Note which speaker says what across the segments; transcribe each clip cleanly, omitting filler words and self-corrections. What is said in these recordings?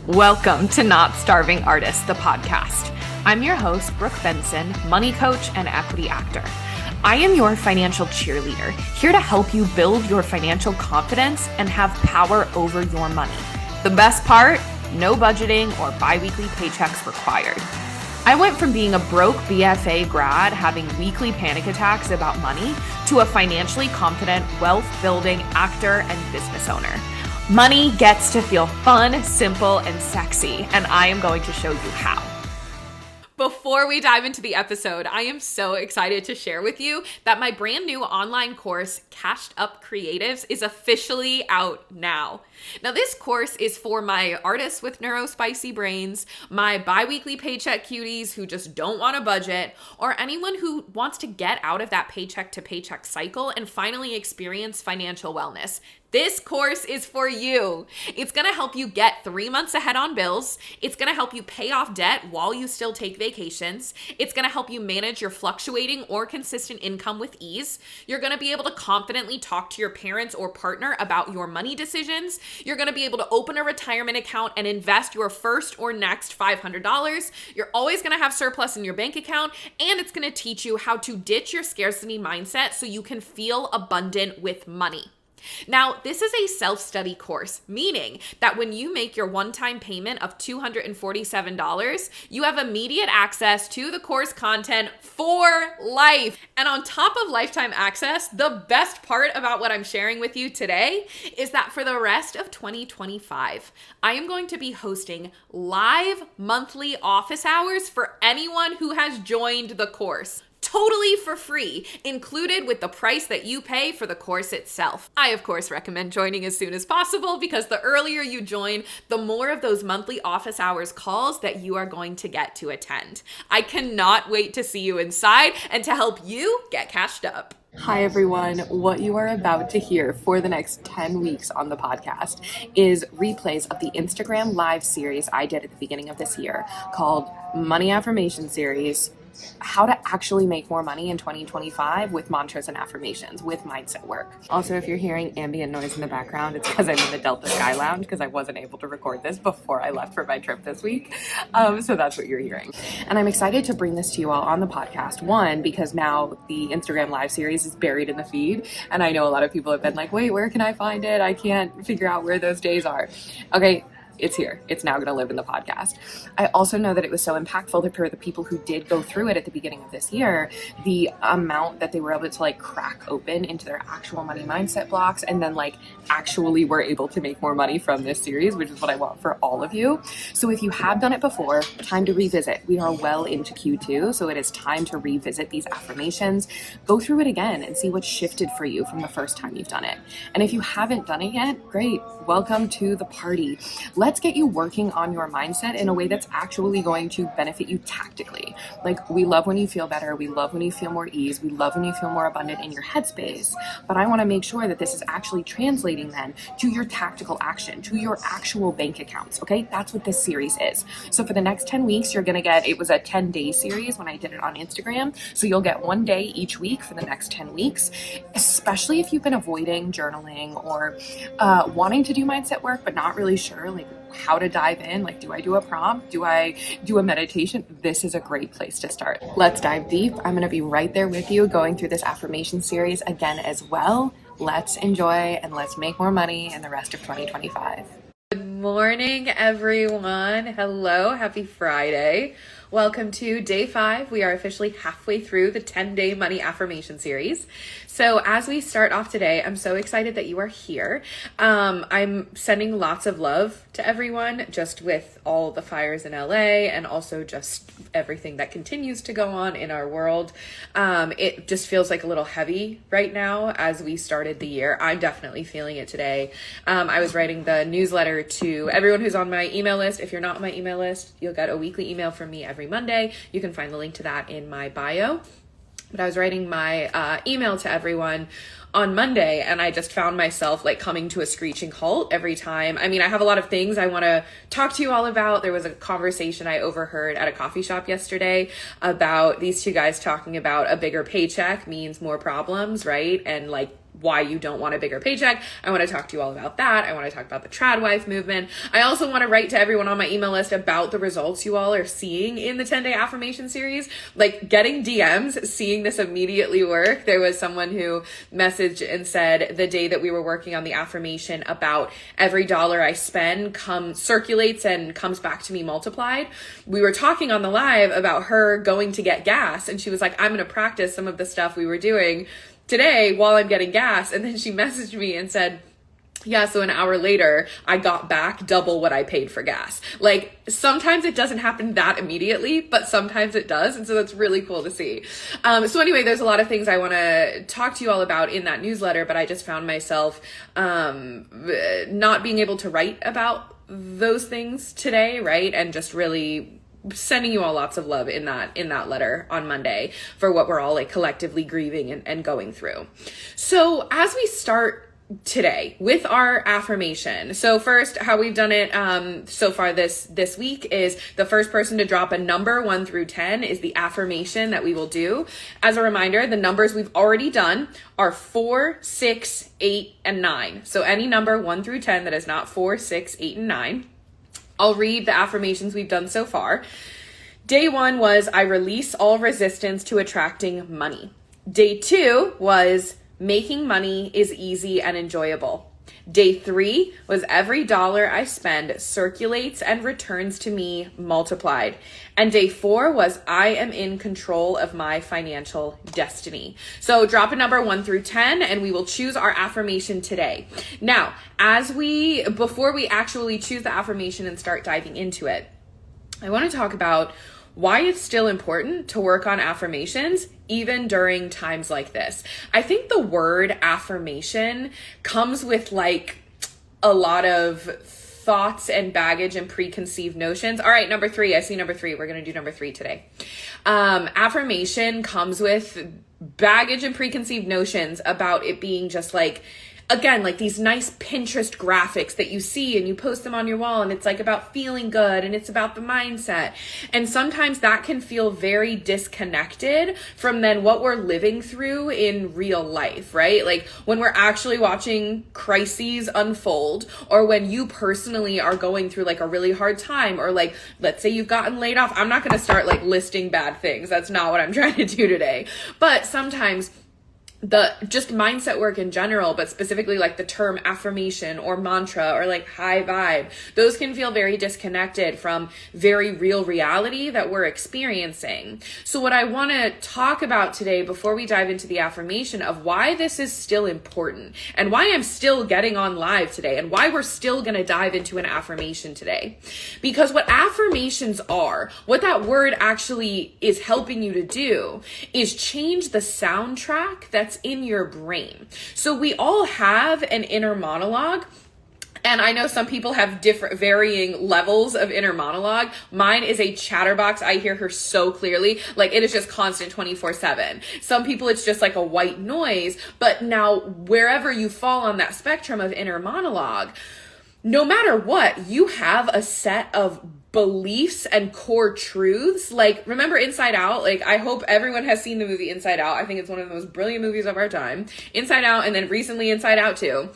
Speaker 1: Welcome to Not Starving Artist, the podcast. I'm your host, Brooke Benson, money coach and equity actor. I am your financial cheerleader, here to help you build your financial confidence and have power over your money. The best part, no budgeting or bi-weekly paychecks required. I went from being a broke BFA grad having weekly panic attacks about money to a financially confident, wealth-building actor and business owner. Money gets to feel fun, simple, and sexy, and I am going to show you how. Before we dive into the episode, I am so excited to share with you that my brand new online course, Cashed Up Creatives, is officially out now. Now, this course is for my artists with neurospicy brains, my bi-weekly paycheck cuties who just don't want a budget, or anyone who wants to get out of that paycheck to paycheck cycle and finally experience financial wellness. This course is for you. It's gonna help you get 3 months ahead on bills. It's gonna help you pay off debt while you still take vacations. It's gonna help you manage your fluctuating or consistent income with ease. You're gonna be able to confidently talk to your parents or partner about your money decisions. You're gonna be able to open a retirement account and invest your first or next $500. You're always gonna have surplus in your bank account, and it's gonna teach you how to ditch your scarcity mindset so you can feel abundant with money. Now, this is a self-study course, meaning that when you make your one-time payment of $247, you have immediate access to the course content for life. And on top of lifetime access, the best part about what I'm sharing with you today is that for the rest of 2025, I am going to be hosting live monthly office hours for anyone who has joined the course. Totally for free, included with the price that you pay for the course itself. I, of course, recommend joining as soon as possible because the earlier you join, the more of those monthly office hours calls that you are going to get to attend. I cannot wait to see you inside and to help you get cashed up. Hi, everyone. What you are about to hear for the next 10 weeks on the podcast is replays of the Instagram live series I did at the beginning of this year called Money Affirmations series. How to actually make more money in 2025 with mantras and affirmations, with mindset work. Also, if you're hearing ambient noise in the background, it's because I'm in the Delta Sky Lounge because I wasn't able to record this before I left for my trip this week. So that's what you're hearing. And I'm excited to bring this to you all on the podcast. One, because now the Instagram live series is buried in the feed. And I know a lot of people have been like, wait, where can I find it? I can't figure out where those days are. Okay. It's here. It's now going to live in the podcast. I also know that it was so impactful for the people who did go through it at the beginning of this year, the amount that they were able to crack open into their actual money mindset blocks and then actually were able to make more money from this series, which is what I want for all of you. So if you have done it before, time to revisit. We are well into Q2, so it is time to revisit these affirmations. Go through it again and see what shifted for you from the first time you've done it. And if you haven't done it yet, great. Welcome to the party. Let's get you working on your mindset in a way that's actually going to benefit you tactically. We love when you feel better. We love when you feel more ease. We love when you feel more abundant in your headspace. But I want to make sure that this is actually translating then to your tactical action, to your actual bank accounts. Okay. That's what this series is. So for the next 10 weeks, you're going to get, it was a 10-day series when I did it on Instagram. So you'll get one day each week for the next 10 weeks, especially if you've been avoiding journaling or wanting to do mindset work, but not really sure, how to dive in. Do I do a prompt? Do I do a meditation? This is a great place to start. Let's dive deep. I'm going to be right there with you going through this affirmation series again as well. Let's enjoy and let's make more money in the rest of 2025. Good morning, everyone. Hello. Happy Friday. Welcome to day 5. We are officially halfway through the 10-day money affirmation series. So as we start off today, I'm so excited that you are here. I'm sending lots of love to everyone just with all the fires in LA and also just everything that continues to go on in our world. It just feels like a little heavy right now as we started the year. I'm definitely feeling it today. I was writing the newsletter to everyone who's on my email list. If you're not on my email list, you'll get a weekly email from me every Monday. You can find the link to that in my bio. But I was writing my email to everyone on Monday, and I just found myself coming to a screeching halt every time. I mean, I have a lot of things I want to talk to you all about. There was a conversation I overheard at a coffee shop yesterday about these two guys talking about a bigger paycheck means more problems, right? And why you don't want a bigger paycheck. I want to talk to you all about that. I want to talk about the trad wife movement. I also want to write to everyone on my email list about the results you all are seeing in the 10-day affirmation series. Like getting DMs, seeing this immediately work. There was someone who messaged and said the day that we were working on the affirmation about every dollar I spend circulates and comes back to me multiplied. We were talking on the live about her going to get gas, and she was like, I'm going to practice some of the stuff we were doing today while I'm getting gas. And then she messaged me and said, yeah, so an hour later, I got back double what I paid for gas. Like sometimes it doesn't happen that immediately, but sometimes it does. And so that's really cool to see. So anyway, there's a lot of things I want to talk to you all about in that newsletter, but I just found myself not being able to write about those things today, right? And just really sending you all lots of love in that letter on Monday for what we're all like collectively grieving and going through. So as we start today with our affirmation. So first, how we've done it so far this week is the first person to drop a number 1 through 10 is the affirmation that we will do. As a reminder, the numbers we've already done are 4, 6, 8, and 9. So any number 1 through 10 that is not 4, 6, 8, and 9. I'll read the affirmations we've done so far. Day 1 was, I release all resistance to attracting money. Day 2 was, making money is easy and enjoyable. Day 3 was, every dollar I spend circulates and returns to me multiplied. And day 4 was, I am in control of my financial destiny. So drop a number 1 through 10 and we will choose our affirmation today. Now, before we actually choose the affirmation and start diving into it, I want to talk about why it's still important to work on affirmations even during times like this. I think the word affirmation comes with like a lot of thoughts and baggage and preconceived notions. All right, number 3. I see number 3. We're going to do number 3 today. Affirmation comes with baggage and preconceived notions about it being just like, again, like these nice Pinterest graphics that you see and you post them on your wall and it's like about feeling good and it's about the mindset. And sometimes that can feel very disconnected from then what we're living through in real life, right? Like when we're actually watching crises unfold, or when you personally are going through like a really hard time, or like, let's say you've gotten laid off. I'm not going to start like listing bad things. That's not what I'm trying to do today. But sometimes the just mindset work in general, but specifically like the term affirmation or mantra or like high vibe, those can feel very disconnected from very real reality that we're experiencing. So what I want to talk about today before we dive into the affirmation of why this is still important and why I'm still getting on live today and why we're still going to dive into an affirmation today. Because what affirmations are, what that word actually is helping you to do is change the soundtrack that's in your brain. So we all have an inner monologue. And I know some people have different varying levels of inner monologue. Mine is a chatterbox. I hear her so clearly. Like it is just constant 24/7. Some people it's just like a white noise. But now wherever you fall on that spectrum of inner monologue, no matter what, you have a set of beliefs and core truths. Like remember Inside Out? Like I hope everyone has seen the movie Inside Out. I think it's one of the most brilliant movies of our time. Inside Out, and then recently Inside Out 2.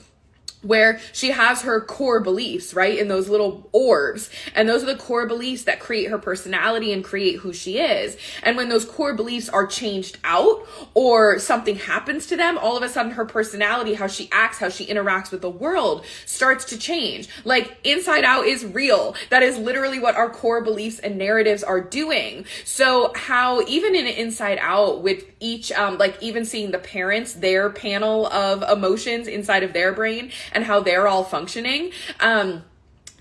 Speaker 1: Where she has her core beliefs, right? In those little orbs. And those are the core beliefs that create her personality and create who she is. And when those core beliefs are changed out or something happens to them, all of a sudden her personality, how she acts, how she interacts with the world starts to change. Like Inside Out is real. That is literally what our core beliefs and narratives are doing. So how even in Inside Out with each, like even seeing the parents, their panel of emotions inside of their brain, and how they're all functioning.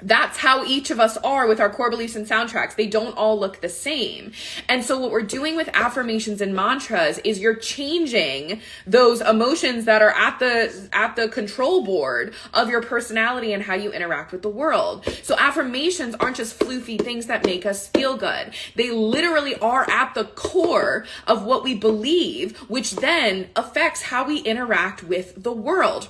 Speaker 1: That's how each of us are with our core beliefs and soundtracks. They don't all look the same. And so what we're doing with affirmations and mantras is you're changing those emotions that are at the control board of your personality and how you interact with the world. So affirmations aren't just floofy things that make us feel good. They literally are at the core of what we believe, which then affects how we interact with the world.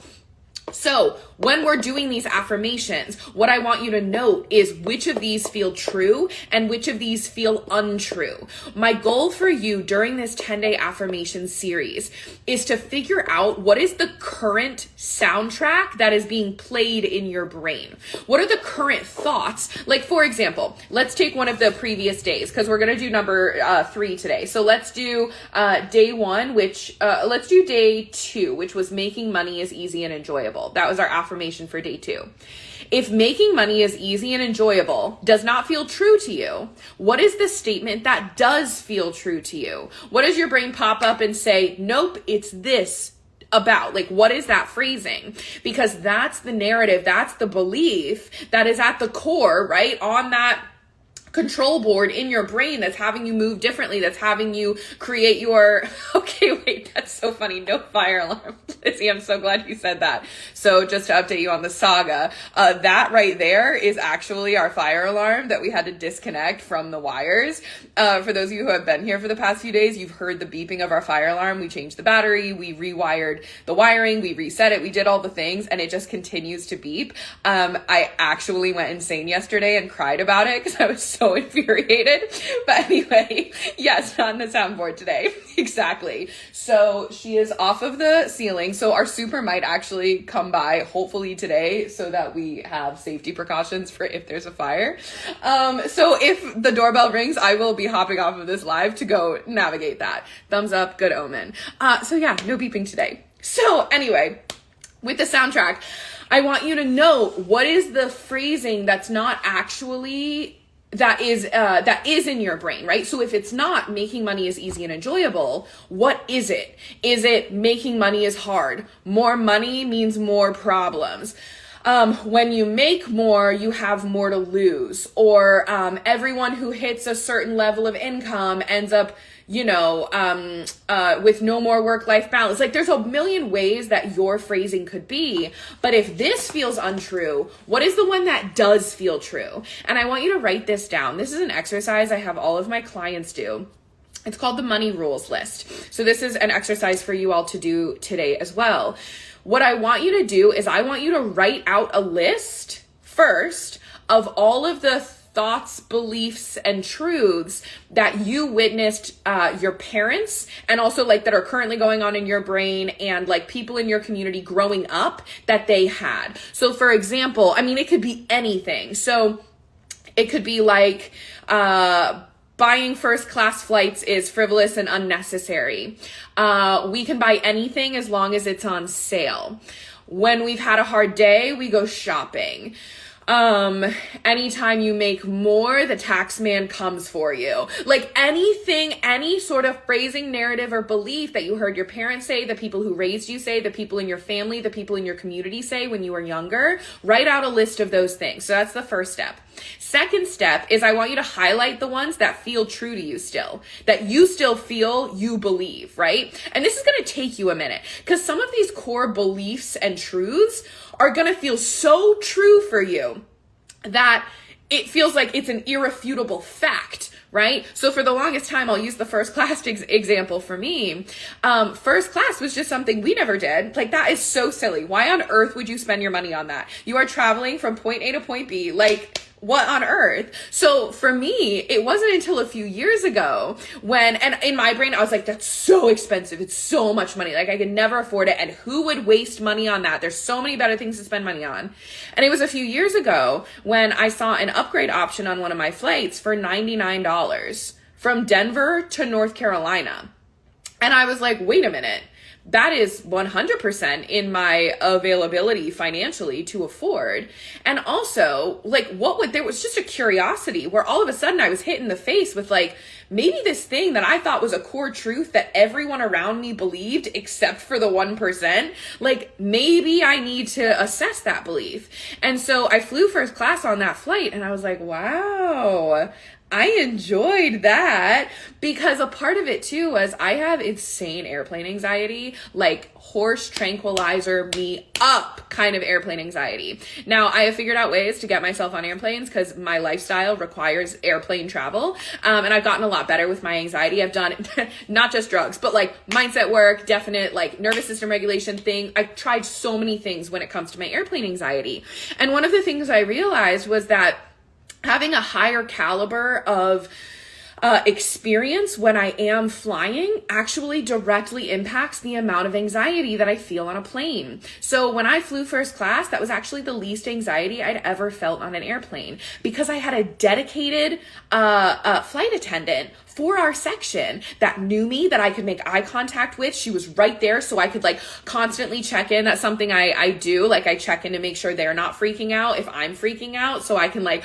Speaker 1: So when we're doing these affirmations, what I want you to note is which of these feel true and which of these feel untrue. My goal for you during this 10-day affirmation series is to figure out what is the current soundtrack that is being played in your brain. What are the current thoughts? Like, for example, let's take one of the previous days because we're going to do number 3 today. So let's do day 1, let's do day 2, which was making money is easy and enjoyable. That was our affirmation for day 2. If making money is easy and enjoyable does not feel true to you, what is the statement that does feel true to you? What does your brain pop up and say, nope, it's this about? Like, what is that phrasing? Because that's the narrative, that's the belief that is at the core, right? On that control board in your brain that's having you move differently, that's having you create your, okay, wait, that's so funny. No fire alarm. Lizzie, I'm so glad you said that. So just to update you on the saga, that right there is actually our fire alarm that we had to disconnect from the wires. For those of you who have been here for the past few days, you've heard the beeping of our fire alarm. We changed the battery, we rewired the wiring, we reset it, we did all the things, and it just continues to beep. I actually went insane yesterday and cried about it because I was so infuriated. But anyway, yes, on the soundboard today. Exactly. So she is off of the ceiling. So our super might actually come by hopefully today so that we have safety precautions for if there's a fire. So if the doorbell rings, I will be hopping off of this live to go navigate that. Thumbs up, good omen. So yeah, no beeping today. So anyway, with the soundtrack, I want you to know what is the phrasing that's not actually that is in your brain, right? So if it's not making money is easy and enjoyable, what is it? Is it making money is hard? More money means more problems. When you make more, you have more to lose. Or everyone who hits a certain level of income ends up, with no more work-life balance. Like, there's a million ways that your phrasing could be. But if this feels untrue, what is the one that does feel true? And I want you to write this down. This is an exercise I have all of my clients do. It's called the money rules list. So this is an exercise for you all to do today as well. What I want you to do is I want you to write out a list first of all of the thoughts, beliefs, and truths that you witnessed your parents and also like that are currently going on in your brain and like people in your community growing up that they had. So for example, I mean, it could be anything. So it could be like, buying first class flights is frivolous and unnecessary. We can buy anything as long as it's on sale. When we've had a hard day, we go shopping. Anytime you make more, the tax man comes for you. Like anything, any sort of phrasing, narrative, or belief that you heard your parents say, the people who raised you say, the people in your family, the people in your community say when you were younger, write out a list of those things. So that's the first step. Second step is I want you to highlight the ones that feel true to you still, that you still feel you believe, right? And this is going to take you a minute because some of these core beliefs and truths are going to feel so true for you that it feels like it's an irrefutable fact, right? So for the longest time, I'll use the first class example for me. First class was just something we never did. Like, that is so silly. Why on earth would you spend your money on that? You are traveling from point A to point B. Like, what on earth? So for me, it wasn't until a few years ago and in my brain, I was like, that's so expensive. It's so much money. Like, I could never afford it. And who would waste money on that? There's so many better things to spend money on. And it was a few years ago when I saw an upgrade option on one of my flights for $99 from Denver to North Carolina. And I was like, wait a minute. That is 100% in my availability financially to afford. And also, like, there was just a curiosity where all of a sudden I was hit in the face with like, maybe this thing that I thought was a core truth that everyone around me believed except for the 1%, like maybe I need to assess that belief. And so I flew first class on that flight and I was like, wow, I enjoyed that because a part of it too was I have insane airplane anxiety, like horse tranquilizer me up kind of airplane anxiety. Now I have figured out ways to get myself on airplanes because my lifestyle requires airplane travel. And I've gotten a lot better with my anxiety. I've done not just drugs, but like mindset work, definite like nervous system regulation thing. I've tried so many things when it comes to my airplane anxiety. And one of the things I realized was that having a higher caliber of experience when I am flying actually directly impacts the amount of anxiety that I feel on a plane. So when I flew first class, that was actually the least anxiety I'd ever felt on an airplane because I had a dedicated flight attendant for our section that knew me, that I could make eye contact with. She was right there, so I could like constantly check in. That's something I do. Like I check in to make sure they're not freaking out if I'm freaking out, so I can like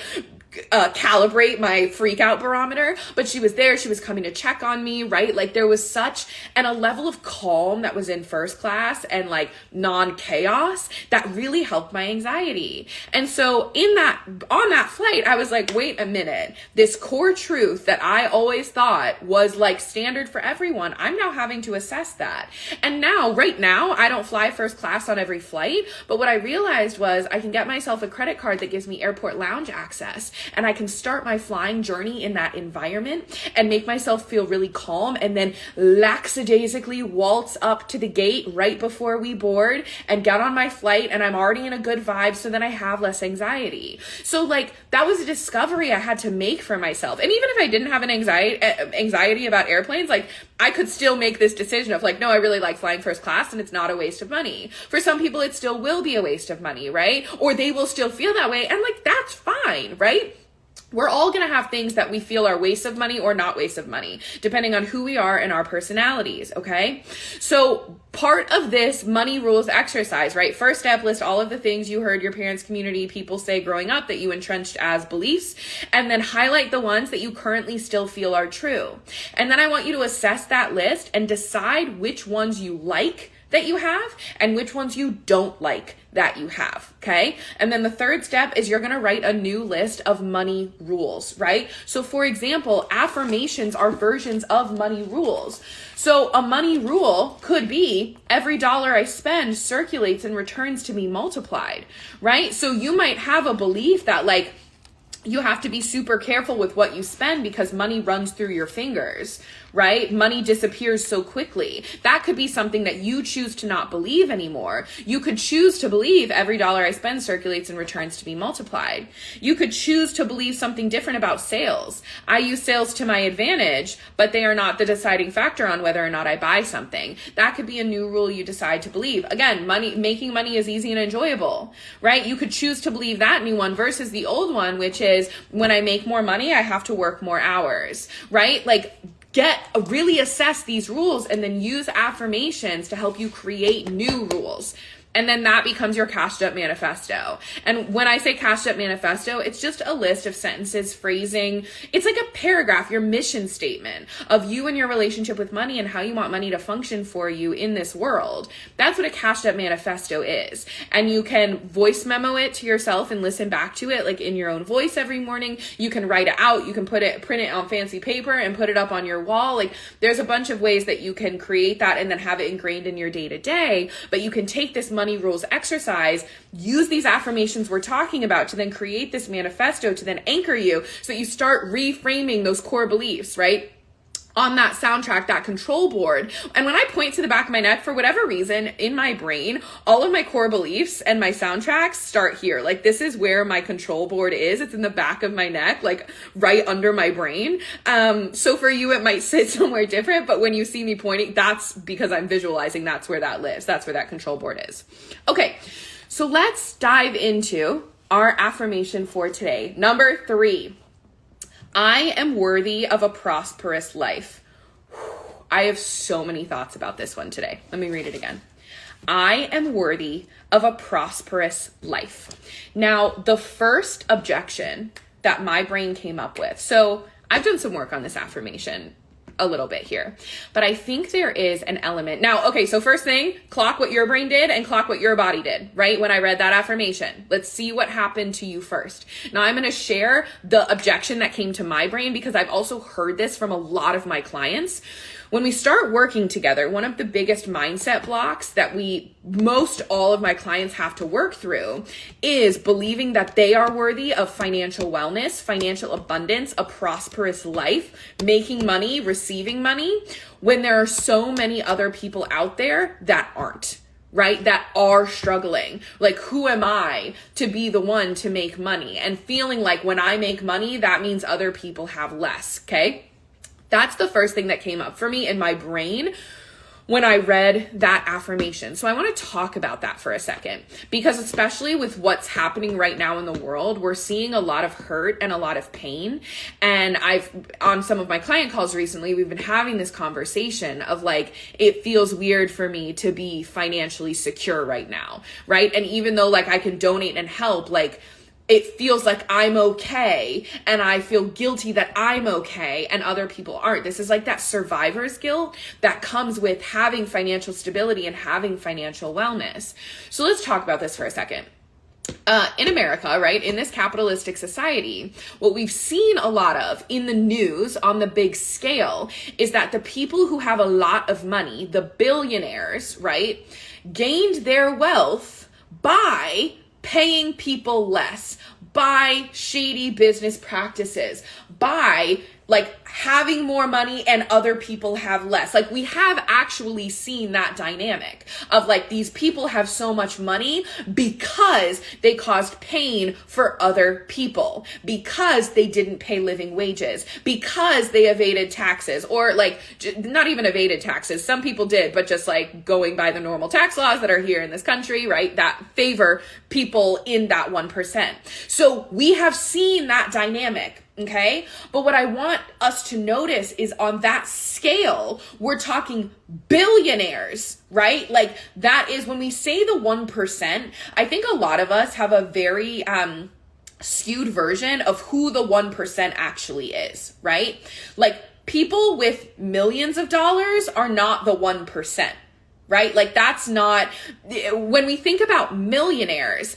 Speaker 1: calibrate my freak out barometer. But she was there, she was coming to check on me, right? Like there was such a level of calm that was in first class and like non-chaos that really helped my anxiety. And so on that flight, I was like, wait a minute, this core truth that I always thought was like standard for everyone, I'm now having to assess that. And right now, I don't fly first class on every flight, but what I realized was I can get myself a credit card that gives me airport lounge access. And I can start my flying journey in that environment and make myself feel really calm and then lackadaisically waltz up to the gate right before we board and get on my flight, and I'm already in a good vibe, so then I have less anxiety. So like that was a discovery I had to make for myself. And even if I didn't have an anxiety about airplanes, like I could still make this decision of like, no, I really like flying first class and it's not a waste of money. For some people, it still will be a waste of money, right? Or they will still feel that way. And like, that's fine, right? We're all going to have things that we feel are waste of money or not waste of money, depending on who we are and our personalities, okay? So part of this money rules exercise, right? First step, list all of the things you heard your parents, community, people say growing up that you entrenched as beliefs, and then highlight the ones that you currently still feel are true. And then I want you to assess that list and decide which ones you like that you have and which ones you don't like that you have, okay? And then the third step is you're gonna write a new list of money rules, right? So for example, affirmations are versions of money rules. So a money rule could be every dollar I spend circulates and returns to me multiplied, right? So you might have a belief that like, you have to be super careful with what you spend because money runs through your fingers, right? Money disappears so quickly. That could be something that you choose to not believe anymore. You could choose to believe every dollar I spend circulates and returns to be multiplied. You could choose to believe something different about sales. I use sales to my advantage, but they are not the deciding factor on whether or not I buy something. That could be a new rule you decide to believe. Again, making money is easy and enjoyable, right? You could choose to believe that new one versus the old one, which is when I make more money, I have to work more hours, right? Like really assess these rules and then use affirmations to help you create new rules. And then that becomes your cashed up manifesto. And when I say cashed up manifesto, it's just a list of sentences, phrasing. It's like a paragraph, your mission statement of you and your relationship with money and how you want money to function for you in this world. That's what a cashed up manifesto is. And you can voice memo it to yourself and listen back to it like in your own voice every morning. You can write it out. You can print it on fancy paper and put it up on your wall. Like there's a bunch of ways that you can create that and then have it ingrained in your day to day. But you can take this money rules exercise, use these affirmations we're talking about to then create this manifesto to then anchor you so that you start reframing those core beliefs, right? On that soundtrack, that control board. And when I point to the back of my neck, for whatever reason, in my brain, all of my core beliefs and my soundtracks start here. Like this is where my control board is. It's in the back of my neck, like right under my brain. So for you, it might sit somewhere different, but when you see me pointing, that's because I'm visualizing that's where that lives. That's where that control board is. Okay, so let's dive into our affirmation for today. Number 3. I am worthy of a prosperous life. I have so many thoughts about this one today. Let me read it again. I am worthy of a prosperous life. Now, the first objection that my brain came up with, so I've done some work on this affirmation. a little bit here. But I think there is an element. Now, okay, so first thing, clock what your brain did and clock what your body did, right? When I read that affirmation, let's see what happened to you first. Now I'm going to share the objection that came to my brain because I've also heard this from a lot of my clients. When we start working together, one of the biggest mindset blocks that most all of my clients have to work through is believing that they are worthy of financial wellness, financial abundance, a prosperous life, making money, receiving money, when there are so many other people out there that aren't. Right? That are struggling. Like, who am I to be the one to make money? And feeling like when I make money, that means other people have less. Okay. That's the first thing that came up for me in my brain when I read that affirmation. So I want to talk about that for a second, because especially with what's happening right now in the world, we're seeing a lot of hurt and a lot of pain. And on some of my client calls recently, we've been having this conversation of like, it feels weird for me to be financially secure right now, right? And even though like I can donate and help, like, it feels like I'm okay and I feel guilty that I'm okay and other people aren't. This is like that survivor's guilt that comes with having financial stability and having financial wellness. So let's talk about this for a second. In America, right, in this capitalistic society, what we've seen a lot of in the news on the big scale is that the people who have a lot of money, the billionaires, right, gained their wealth by paying people less, by shady business practices, by like having more money and other people have less. Like, we have actually seen that dynamic of like, these people have so much money because they caused pain for other people, because they didn't pay living wages, because they evaded taxes, or like not even evaded taxes. Some people did, but just like going by the normal tax laws that are here in this country, right? That favor people in that 1%. So we have seen that dynamic. Okay. But what I want us to notice is on that scale, we're talking billionaires, right? Like, that is when we say the 1%, I think a lot of us have a very, skewed version of who the 1% actually is, right? Like, people with millions of dollars are not the 1%, right? Like, that's not, when we think about millionaires,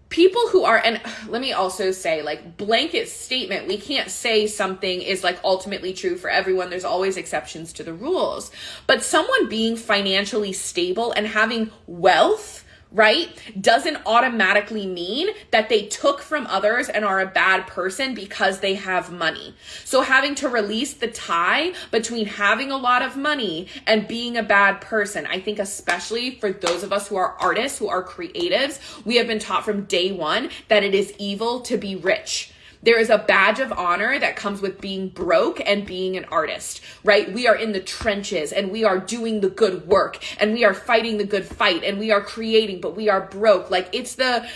Speaker 1: people who are, and let me also say, like, blanket statement, we can't say something is like ultimately true for everyone. There's always exceptions to the rules. But someone being financially stable and having wealth, right, doesn't automatically mean that they took from others and are a bad person because they have money. So having to release the tie between having a lot of money and being a bad person, I think especially for those of us who are artists, who are creatives, we have been taught from day one that it is evil to be rich. There is a badge of honor that comes with being broke and being an artist, right? We are in the trenches and we are doing the good work and we are fighting the good fight and we are creating, but we are broke. Like, it's the,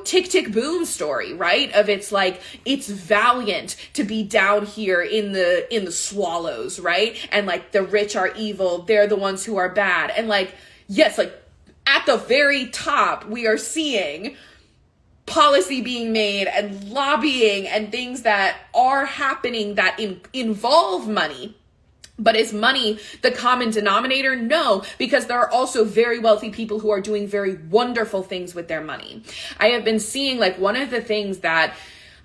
Speaker 1: tick, tick, boom story, right? Of it's like, it's valiant to be down here in the swallows, right? And like, the rich are evil. They're the ones who are bad. And like, yes, like at the very top, we are seeing policy being made and lobbying and things that are happening that involve money. But is money the common denominator? No, because there are also very wealthy people who are doing very wonderful things with their money. I have been seeing, like, one of the things that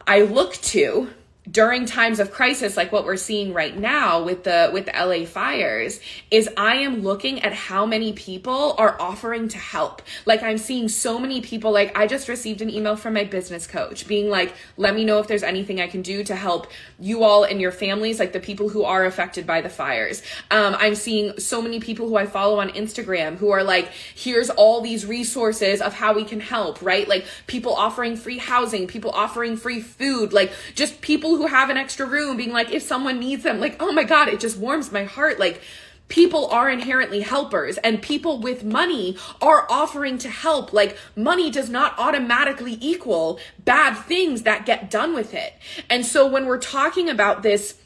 Speaker 1: I look to during times of crisis, like what we're seeing right now with the LA fires, is I am looking at how many people are offering to help. Like, I'm seeing so many people, like, I just received an email from my business coach being like, let me know if there's anything I can do to help you all and your families, like the people who are affected by the fires. I'm seeing so many people who I follow on Instagram who are like, here's all these resources of how we can help, right? Like, people offering free housing, people offering free food, like just people who have an extra room being like, if someone needs them, like, oh my God, it just warms my heart. Like, people are inherently helpers and people with money are offering to help. Like, money does not automatically equal bad things that get done with it. And so when we're talking about this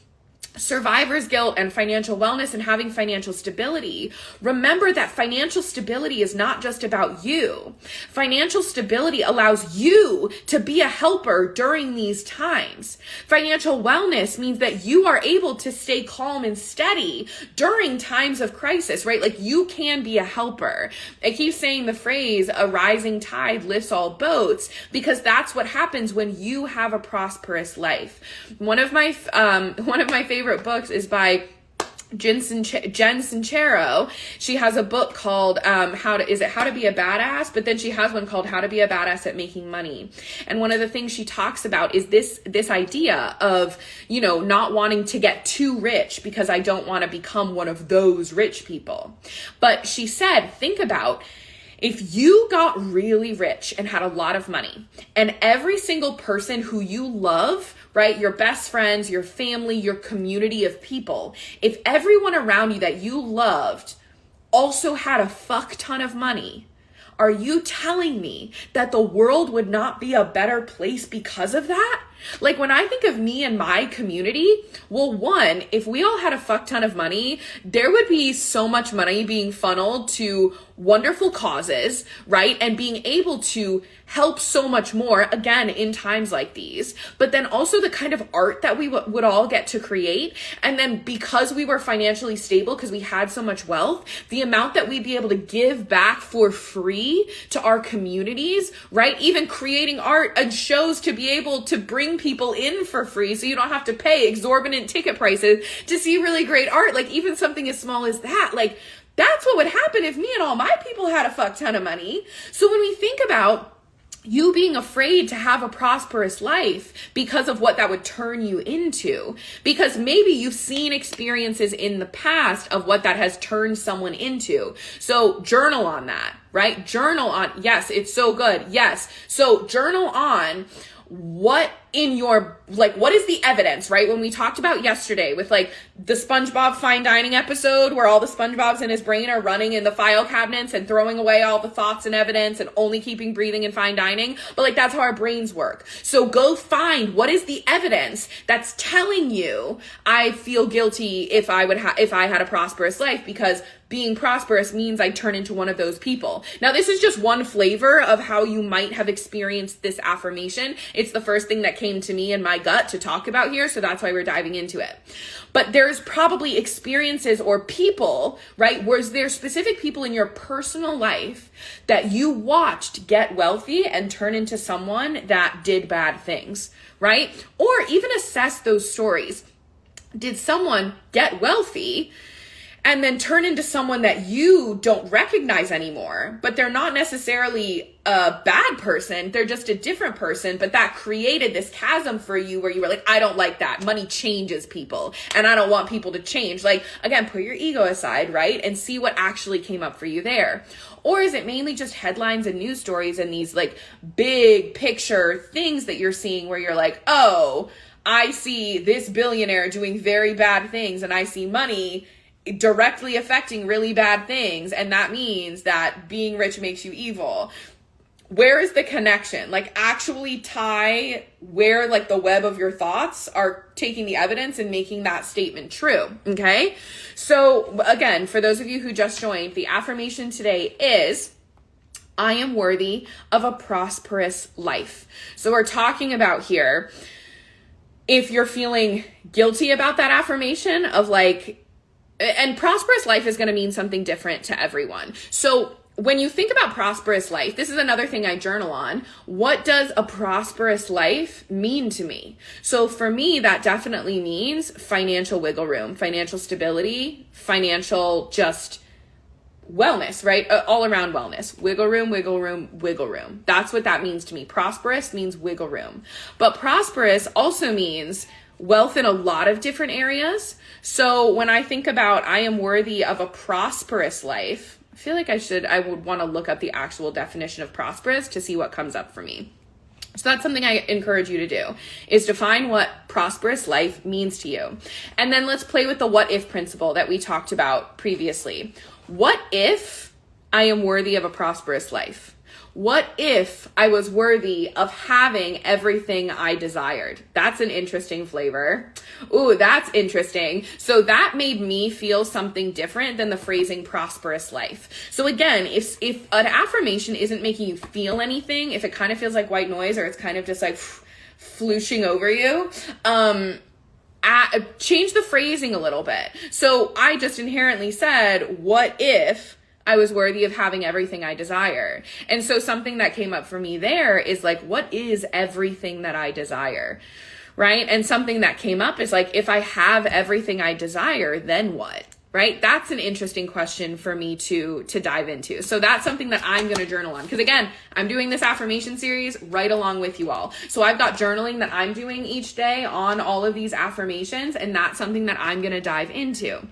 Speaker 1: survivor's guilt and financial wellness and having financial stability, remember that financial stability is not just about you. Financial stability allows you to be a helper during these times. Financial wellness means that you are able to stay calm and steady during times of crisis, right? Like you can be a helper. I keep saying the phrase, a rising tide lifts all boats, because that's what happens when you have a prosperous life. One of my favorite books is by Jen Sincero. She has a book called How to Be a Badass, but then she has one called How to Be a Badass at Making Money. And one of the things she talks about is this idea of, not wanting to get too rich because I don't want to become one of those rich people. But she said, think about if you got really rich and had a lot of money, and every single person who you love, right, your best friends, your family, your community of people, if everyone around you that you loved also had a fuck ton of money, are you telling me that the world would not be a better place because of that? Like when I think of me and my community, well, one, if we all had a fuck ton of money, there would be so much money being funneled to wonderful causes, right? And being able to help so much more, again, in times like these. But then also the kind of art that we would all get to create. And then because we were financially stable, because we had so much wealth, the amount that we'd be able to give back for free to our communities, right? Even creating art and shows to be able to bring people in for free so you don't have to pay exorbitant ticket prices to see really great art. Like even something as small as that, like that's what would happen if me and all my people had a fuck ton of money. So when we think about you being afraid to have a prosperous life because of what that would turn you into, because maybe you've seen experiences in the past of what that has turned someone into. So journal on that, right? Journal on, yes, it's so good. Yes. So journal on what is the evidence, right? When we talked about yesterday with like the SpongeBob fine dining episode where all the SpongeBobs in his brain are running in the file cabinets and throwing away all the thoughts and evidence and only keeping breathing and fine dining. But like, that's how our brains work. So go find what is the evidence that's telling you I feel guilty if I had a prosperous life, because being prosperous means I turn into one of those people. Now, this is just one flavor of how you might have experienced this affirmation. It's the first thing that came to me in my gut to talk about here, so that's why we're diving into it. But there's probably experiences or people, right? Was there specific people in your personal life that you watched get wealthy and turn into someone that did bad things, right? Or even assess those stories. Did someone get wealthy and then turn into someone that you don't recognize anymore, but they're not necessarily a bad person, they're just a different person, but that created this chasm for you where you were like, I don't like that. Money changes people, and I don't want people to change. Like, again, put your ego aside, right? And see what actually came up for you there. Or is it mainly just headlines and news stories and these like big picture things that you're seeing where you're like, oh, I see this billionaire doing very bad things and I see money directly affecting really bad things, and that means that being rich makes you evil. Where is the connection? Like actually tie where like the web of your thoughts are taking the evidence and making that statement true. Okay. So again, for those of you who just joined, the affirmation today is, I am worthy of a prosperous life. So we're talking about here, if you're feeling guilty about that affirmation of like, and prosperous life is going to mean something different to everyone. So when you think about prosperous life, this is another thing I journal on. What does a prosperous life mean to me? So for me, that definitely means financial wiggle room, financial stability, financial just wellness, right? All around wellness. Wiggle room, wiggle room, wiggle room. That's what that means to me. Prosperous means wiggle room. But prosperous also means wealth in a lot of different areas. So when I think about I am worthy of a prosperous life, I feel like I would want to look up the actual definition of prosperous to see what comes up for me. So that's something I encourage you to do, is define what prosperous life means to you. And then let's play with the what if principle that we talked about previously. What if I am worthy of a prosperous life? what if I was worthy of having everything I desired? That's an interesting flavor. Ooh, that's interesting. So that made me feel something different than the phrasing prosperous life. So again, if an affirmation isn't making you feel anything, if it kind of feels like white noise, or it's kind of just like flooshing over you, change the phrasing a little bit. So I just inherently said, what if I was worthy of having everything I desire? And so something that came up for me there is like, what is everything that I desire? Right? And something that came up is like, if I have everything I desire, then what? Right? That's an interesting question for me to dive into. So that's something that I'm going to journal on. Because again, I'm doing this affirmation series right along with you all. So I've got journaling that I'm doing each day on all of these affirmations, and that's something that I'm going to dive into.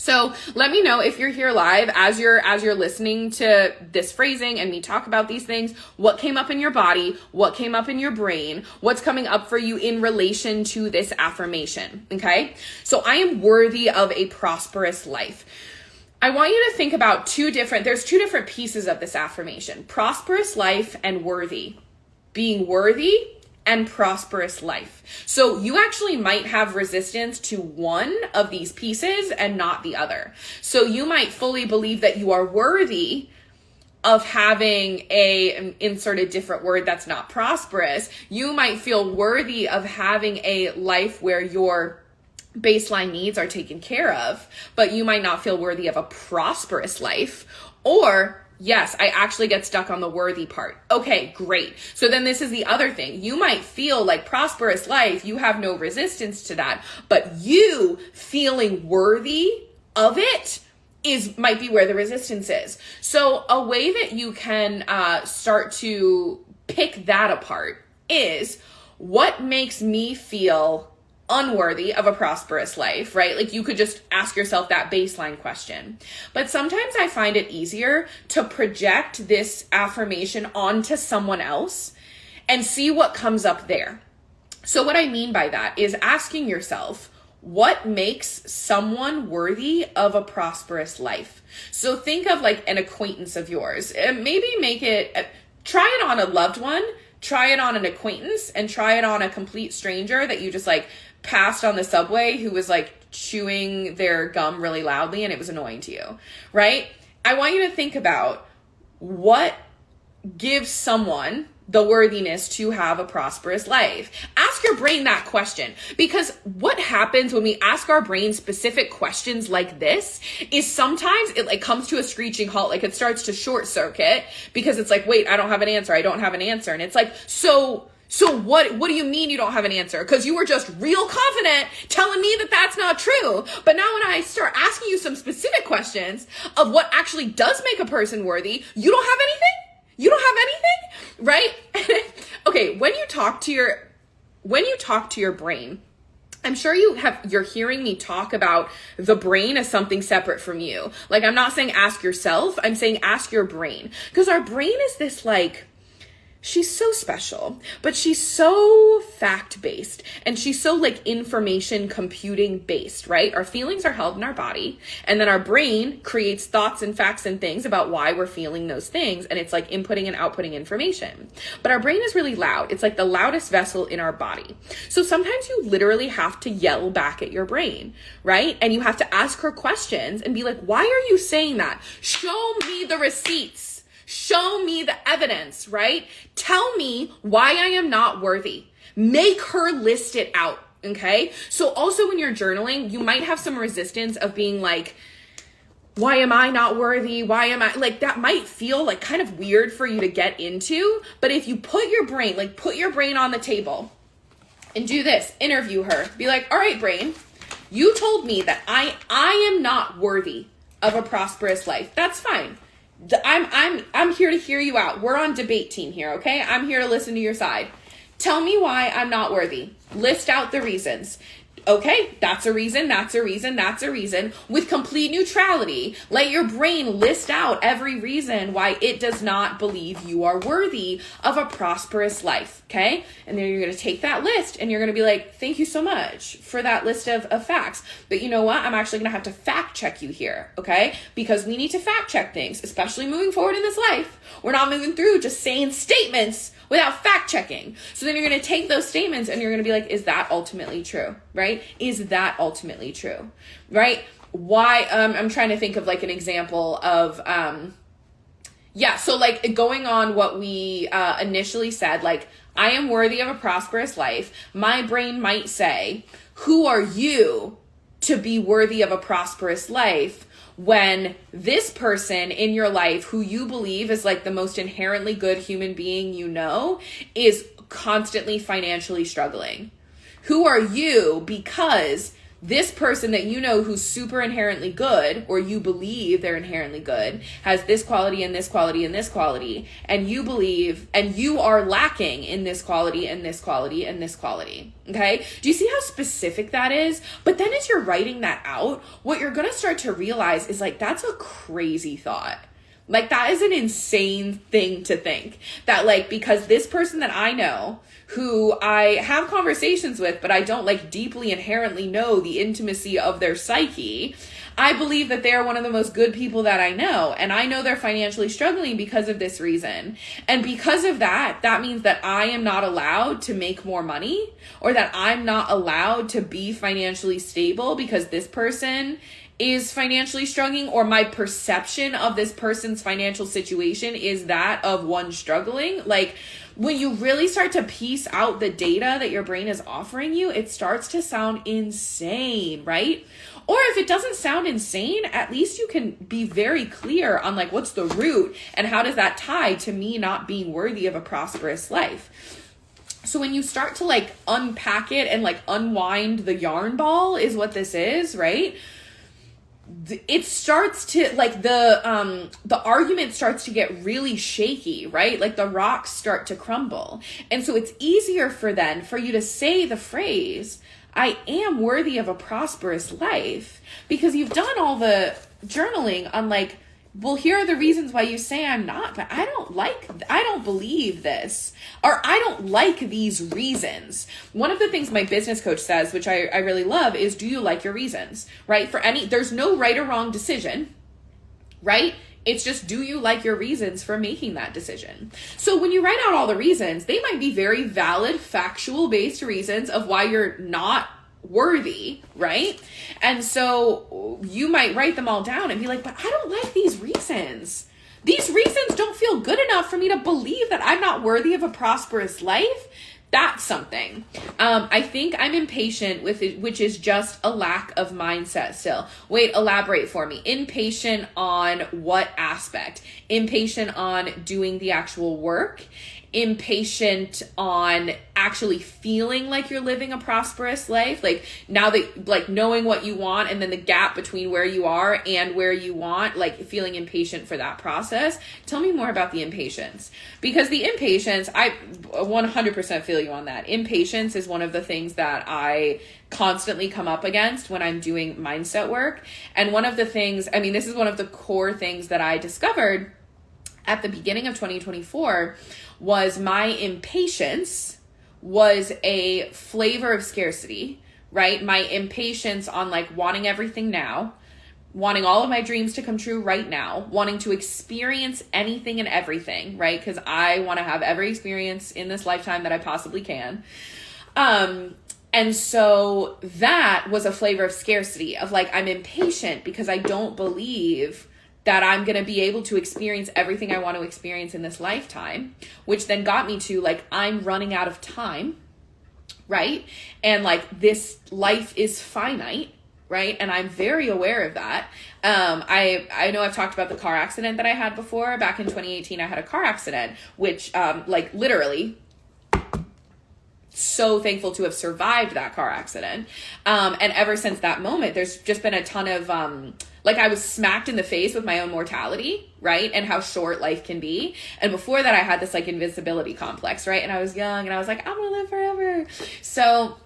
Speaker 1: So let me know if you're here live as you're listening to this phrasing and me talk about these things, what came up in your body, what came up in your brain, what's coming up for you in relation to this affirmation. Okay. So I am worthy of a prosperous life. I want you to think about there's two different pieces of this affirmation: prosperous life and worthy. Being worthy and prosperous life. So you actually might have resistance to one of these pieces and not the other. So you might fully believe that you are worthy of having insert a different word that's not prosperous. You might feel worthy of having a life where your baseline needs are taken care of, but you might not feel worthy of a prosperous life. Or yes, I actually get stuck on the worthy part. Okay, great. So then this is the other thing. You might feel like prosperous life, you have no resistance to that, but you feeling worthy of it might be where the resistance is. So a way that you can start to pick that apart is, what makes me feel unworthy of a prosperous life, right? Like you could just ask yourself that baseline question. But sometimes I find it easier to project this affirmation onto someone else and see what comes up there. So what I mean by that is asking yourself, what makes someone worthy of a prosperous life? So think of like an acquaintance of yours, and maybe try it on a loved one, try it on an acquaintance, and try it on a complete stranger that you just like passed on the subway who was like chewing their gum really loudly and it was annoying to you, right? I want you to think about what gives someone the worthiness to have a prosperous life. Ask your brain that question, because what happens when we ask our brain specific questions like this is sometimes it like comes to a screeching halt, like it starts to short circuit because it's like, wait, I don't have an answer. And it's like, so what do you mean you don't have an answer? Because you were just real confident telling me that that's not true. But now when I start asking you some specific questions of what actually does make a person worthy, you don't have anything? You don't have anything, right? Okay, when you talk to your brain, I'm sure you're hearing me talk about the brain as something separate from you. Like, I'm not saying ask yourself, I'm saying ask your brain. Because our brain is this like, she's so special, but she's so fact-based and she's so like information computing based, right? Our feelings are held in our body, and then our brain creates thoughts and facts and things about why we're feeling those things. And it's like inputting and outputting information. But our brain is really loud. It's like the loudest vessel in our body. So sometimes you literally have to yell back at your brain, right? And you have to ask her questions and be like, why are you saying that? Show me the receipts. Show me the evidence, right? Tell me why I am not worthy. Make her list it out, okay? So also when you're journaling, you might have some resistance of being like, why am I not worthy? Why am I, like, that might feel like kind of weird for you to get into. But if you put your brain on the table and do this, interview her, be like, all right, brain, you told me that I am not worthy of a prosperous life. That's fine. I'm here to hear you out. We're on debate team here, okay? I'm here to listen to your side. Tell me why I'm not worthy. List out the reasons. okay, that's a reason, that's a reason, that's a reason, with complete neutrality. Let your brain list out every reason why it does not believe you are worthy of a prosperous life, okay? And then you're going to take that list and you're going to be like, thank you so much for that list of facts. But you know what? I'm actually going to have to fact check you here, okay? Because we need to fact check things, especially moving forward in this life. We're not moving through just saying statements without fact checking. So then you're going to take those statements and you're going to be like, is that ultimately true, right? Is that ultimately true, right? Why, I'm trying to think of like an example of, so like going on what we initially said, like, I am worthy of a prosperous life. My brain might say, who are you to be worthy of a prosperous life when this person in your life who you believe is like the most inherently good human being you know is constantly financially struggling? Who are you because this person that you know who's super inherently good, or you believe they're inherently good, has this quality and this quality and this quality, and you believe and you are lacking in this quality and this quality and this quality, okay? Do you see how specific that is? But then as you're writing that out, what you're going to start to realize is like, that's a crazy thought. Like, that is an insane thing to think, that like, because this person that I know, who I have conversations with, but I don't like deeply inherently know the intimacy of their psyche, I believe that they're one of the most good people that I know. And I know they're financially struggling because of this reason. And because of that, that means that I am not allowed to make more money, or that I'm not allowed to be financially stable because this person is financially struggling, or my perception of this person's financial situation is that of one struggling. Like, when you really start to piece out the data that your brain is offering you, it starts to sound insane, right? Or if it doesn't sound insane, at least you can be very clear on like, what's the root and how does that tie to me not being worthy of a prosperous life? So when you start to like unpack it and like unwind the yarn ball is what this is, right? It starts to like the argument starts to get really shaky, right? Like the rocks start to crumble. And so it's easier for you to say the phrase, I am worthy of a prosperous life, because you've done all the journaling on like, well, here are the reasons why you say I'm not, but I don't believe this, or I don't like these reasons. One of the things my business coach says, which I really love, is, do you like your reasons, right? There's no right or wrong decision, right? It's just, do you like your reasons for making that decision? So when you write out all the reasons, they might be very valid, factual based reasons of why you're not worthy, right? And so you might write them all down and be like, but I don't like these reasons. These reasons don't feel good enough for me to believe that I'm not worthy of a prosperous life. That's something. I think I'm impatient with it, which is just a lack of mindset still. Wait, elaborate for me. Impatient on what aspect? Impatient on doing the actual work? Impatient on actually feeling like you're living a prosperous life, like now that like knowing what you want and then the gap between where you are and where you want, like feeling impatient for that process. Tell me more about the impatience, because the impatience, I 100% feel you on that. Impatience is one of the things that I constantly come up against when I'm doing mindset work. And one of the things, I mean, this is one of the core things that I discovered at the beginning of 2024 was my impatience was a flavor of scarcity, right? My impatience on like wanting everything now, wanting all of my dreams to come true right now, wanting to experience anything and everything, right? Because I want to have every experience in this lifetime that I possibly can. And so that was a flavor of scarcity, of like, I'm impatient because I don't believe that I'm going to be able to experience everything I want to experience in this lifetime, which then got me to like, I'm running out of time, right? And like, this life is finite, right? And I'm very aware of that. I know I've talked about the car accident that I had before. Back in 2018, I had a car accident, which like literally so thankful to have survived that car accident. And ever since that moment, there's just been a ton of, like I was smacked in the face with my own mortality, right? And how short life can be. And before that, I had this like invincibility complex, right? And I was young and I was like, I'm gonna live forever. So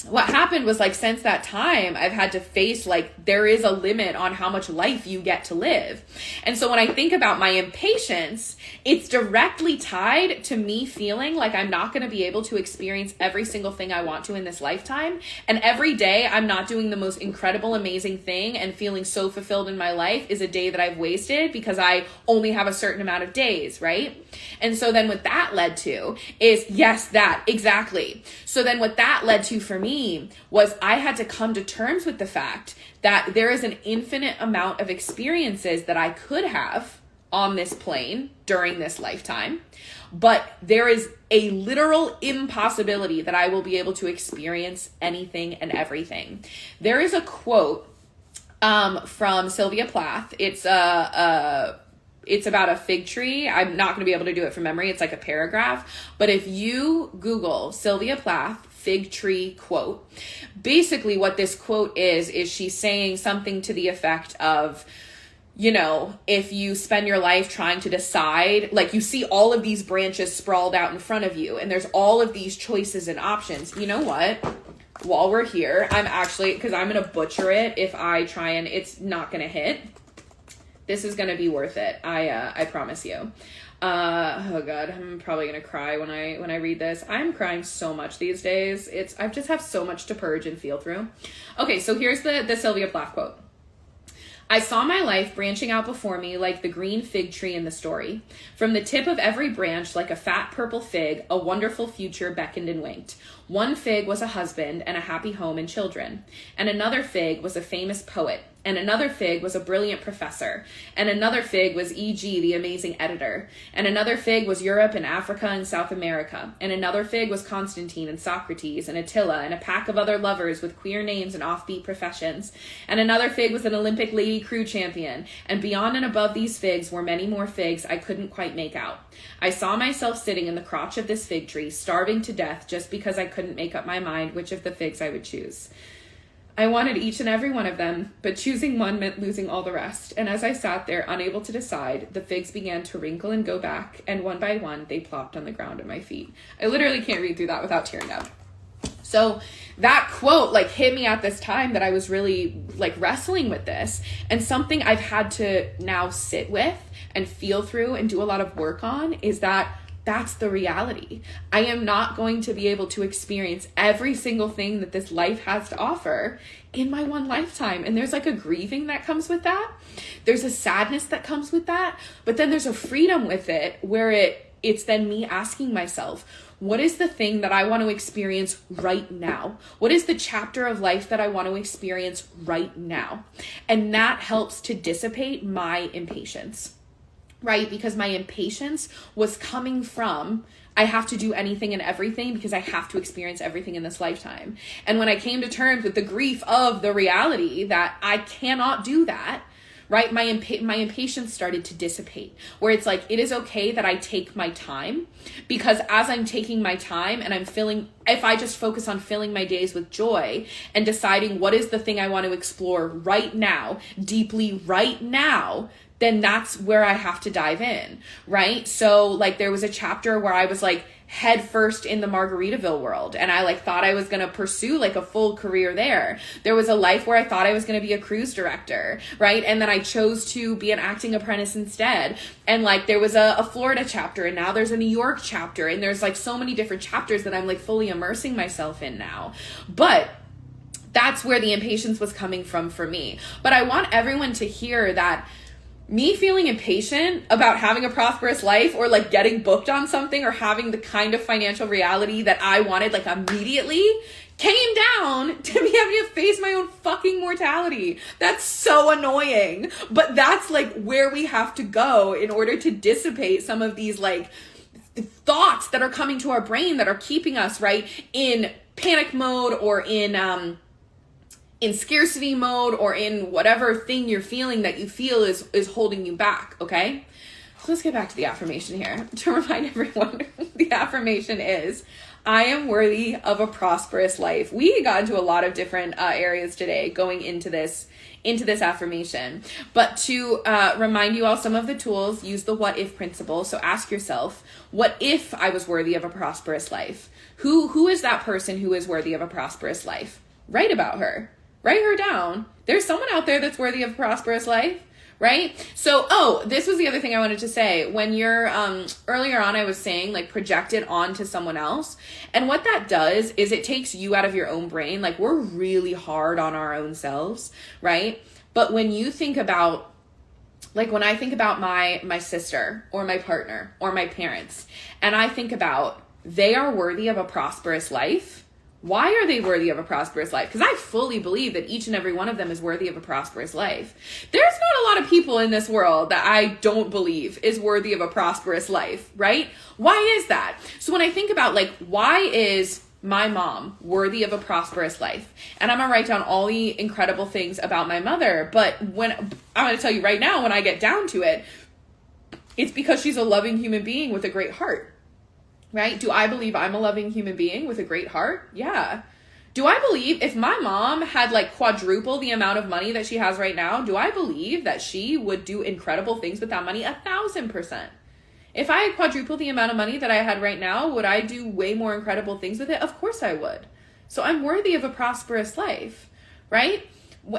Speaker 1: what happened was like, since that time, I've had to face like, there is a limit on how much life you get to live. And so when I think about my impatience, it's directly tied to me feeling like I'm not going to be able to experience every single thing I want to in this lifetime. And every day I'm not doing the most incredible, amazing thing and feeling so fulfilled in my life is a day that I've wasted because I only have a certain amount of days, right? And so then what that led to is, yes, that, exactly. So then what that led to for me was I had to come to terms with the fact that there is an infinite amount of experiences that I could have on this plane during this lifetime, but there is a literal impossibility that I will be able to experience anything and everything. There is a quote from Sylvia Plath. It's about a fig tree. I'm not going to be able to do it from memory. It's like a paragraph. But if you Google Sylvia Plath fig tree quote, basically what this quote is she's saying something to the effect of, you know, if you spend your life trying to decide, like you see all of these branches sprawled out in front of you and there's all of these choices and options. You know what? While we're here, I'm actually, because I'm going to butcher it if I try and it's not going to hit. This is going to be worth it. I promise you. Oh God, I'm probably going to cry when I read this. I'm crying so much these days. I just have so much to purge and feel through. Okay. So here's the Sylvia Plath quote. I saw my life branching out before me like the green fig tree in the story. From the tip of every branch, like a fat purple fig, a wonderful future beckoned and winked. One fig was a husband and a happy home and children. And another fig was a famous poet. And another fig was a brilliant professor. And another fig was E.G., the amazing editor. And another fig was Europe and Africa and South America. And another fig was Constantine and Socrates and Attila and a pack of other lovers with queer names and offbeat professions. And another fig was an Olympic lady crew champion. And beyond and above these figs were many more figs I couldn't quite make out. I saw myself sitting in the crotch of this fig tree, starving to death just because I couldn't make up my mind which of the figs I would choose. I wanted each and every one of them, but choosing one meant losing all the rest. And as I sat there, unable to decide, the figs began to wrinkle and go back, and one by one, they plopped on the ground at my feet. I literally can't read through that without tearing up. So that quote like hit me at this time that I was really like wrestling with this, and something I've had to now sit with and feel through and do a lot of work on is that that's the reality. I am not going to be able to experience every single thing that this life has to offer in my one lifetime. And there's like a grieving that comes with that. There's a sadness that comes with that. But then there's a freedom with it where it's then me asking myself, what is the thing that I want to experience right now? What is the chapter of life that I want to experience right now? And that helps to dissipate my impatience. Right? Because my impatience was coming from, I have to do anything and everything because I have to experience everything in this lifetime. And when I came to terms with the grief of the reality that I cannot do that, right? My impatience started to dissipate, where it's like, it is okay that I take my time, because as I'm taking my time and if I just focus on filling my days with joy and deciding what is the thing I want to explore right now, deeply right now, then that's where I have to dive in, right? So like there was a chapter where I was like head first in the Margaritaville world, and I like thought I was going to pursue like a full career there. There was a life where I thought I was going to be a cruise director, right? And then I chose to be an acting apprentice instead. And like there was a Florida chapter, and now there's a New York chapter, and there's like so many different chapters that I'm like fully immersing myself in now. But that's where the impatience was coming from for me. But I want everyone to hear that me feeling impatient about having a prosperous life or like getting booked on something or having the kind of financial reality that I wanted like immediately came down to me having to face my own fucking mortality. That's so annoying. But that's like where we have to go in order to dissipate some of these like thoughts that are coming to our brain that are keeping us right in panic mode or in scarcity mode or in whatever thing you're feeling that you feel is holding you back, okay? So let's get back to the affirmation here. To remind everyone, the affirmation is, I am worthy of a prosperous life. We got into a lot of different areas today going into this affirmation. But to remind you all some of the tools, use the what if principle. So ask yourself, what if I was worthy of a prosperous life? Who is that person who is worthy of a prosperous life? Write about her. Write her down. There's someone out there that's worthy of a prosperous life, right? So, this was the other thing I wanted to say. When you're, earlier on, I was saying like project it onto someone else. And what that does is it takes you out of your own brain. Like we're really hard on our own selves, right? But when you think about, like when I think about my sister or my partner or my parents, and I think about they are worthy of a prosperous life. Why are they worthy of a prosperous life? Because I fully believe that each and every one of them is worthy of a prosperous life. There's not a lot of people in this world that I don't believe is worthy of a prosperous life, right? Why is that? So when I think about like, why is my mom worthy of a prosperous life? And I'm gonna write down all the incredible things about my mother. But when I'm gonna tell you right now, when I get down to it, it's because she's a loving human being with a great heart. Right? Do I believe I'm a loving human being with a great heart? Yeah. Do I believe if my mom had like quadruple the amount of money that she has right now, do I believe that she would do incredible things with that money? 1,000%. If I had quadruple the amount of money that I had right now, would I do way more incredible things with it? Of course I would. So I'm worthy of a prosperous life, right?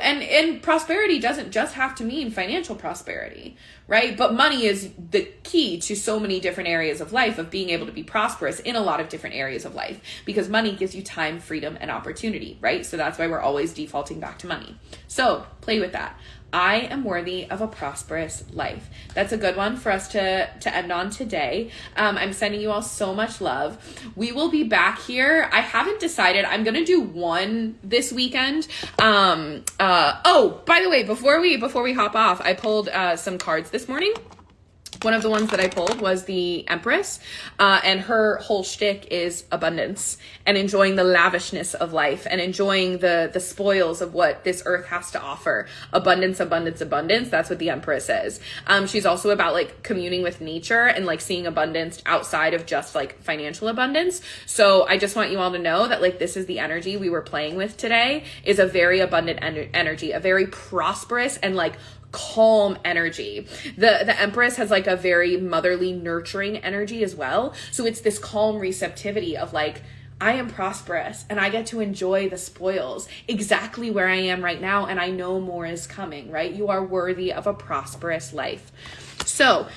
Speaker 1: And prosperity doesn't just have to mean financial prosperity, right? But money is the key to so many different areas of life, of being able to be prosperous in a lot of different areas of life, because money gives you time, freedom, and opportunity, right? So that's why we're always defaulting back to money. So play with that. I am worthy of a prosperous life. That's a good one for us to end on today. I'm sending you all so much love. We will be back here. I haven't decided. I'm going to do one this weekend. By the way, before we hop off, I pulled some cards this morning. One of the ones that I pulled was the Empress, and her whole shtick is abundance and enjoying the lavishness of life and enjoying the spoils of what this earth has to offer. Abundance, abundance, abundance. That's what the Empress is. She's also about like communing with nature and like seeing abundance outside of just like financial abundance. So I just want you all to know that like this is the energy we were playing with today, is a very abundant energy, a very prosperous and like calm energy. The Empress has like a very motherly, nurturing energy as well. So it's this calm receptivity of like, I am prosperous and I get to enjoy the spoils exactly where I am right now. And I know more is coming, right? You are worthy of a prosperous life. So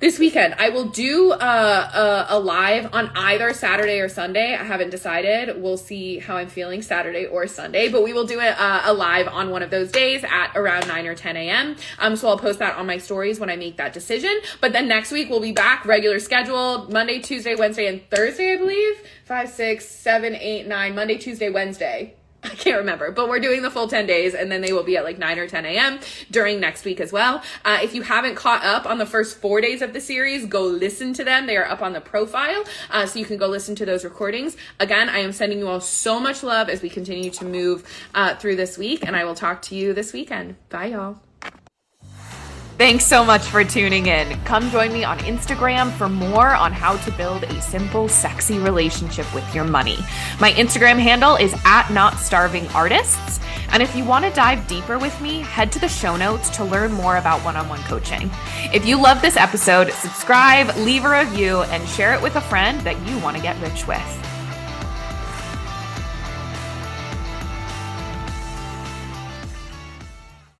Speaker 1: this weekend, I will do a live on either Saturday or Sunday. I haven't decided. We'll see how I'm feeling Saturday or Sunday, but we will do a live on one of those days at around 9 or 10 a.m. So I'll post that on my stories when I make that decision. But then next week, we'll be back, regular schedule, Monday, Tuesday, Wednesday, and Thursday, I believe. 5, 6, 7, 8, 9, Monday, Tuesday, Wednesday. I can't remember, but we're doing the full 10 days, and then they will be at like 9 or 10 a.m. during next week as well. If you haven't caught up on the first 4 days of the series, go listen to them. They are up on the profile, so you can go listen to those recordings. Again, I am sending you all so much love as we continue to move through this week, and I will talk to you this weekend. Bye, y'all. Thanks so much for tuning in. Come join me on Instagram for more on how to build a simple, sexy relationship with your money. My Instagram handle is @NotStarvingArtists. And if you want to dive deeper with me, head to the show notes to learn more about one-on-one coaching. If you love this episode, subscribe, leave a review, and share it with a friend that you want to get rich with.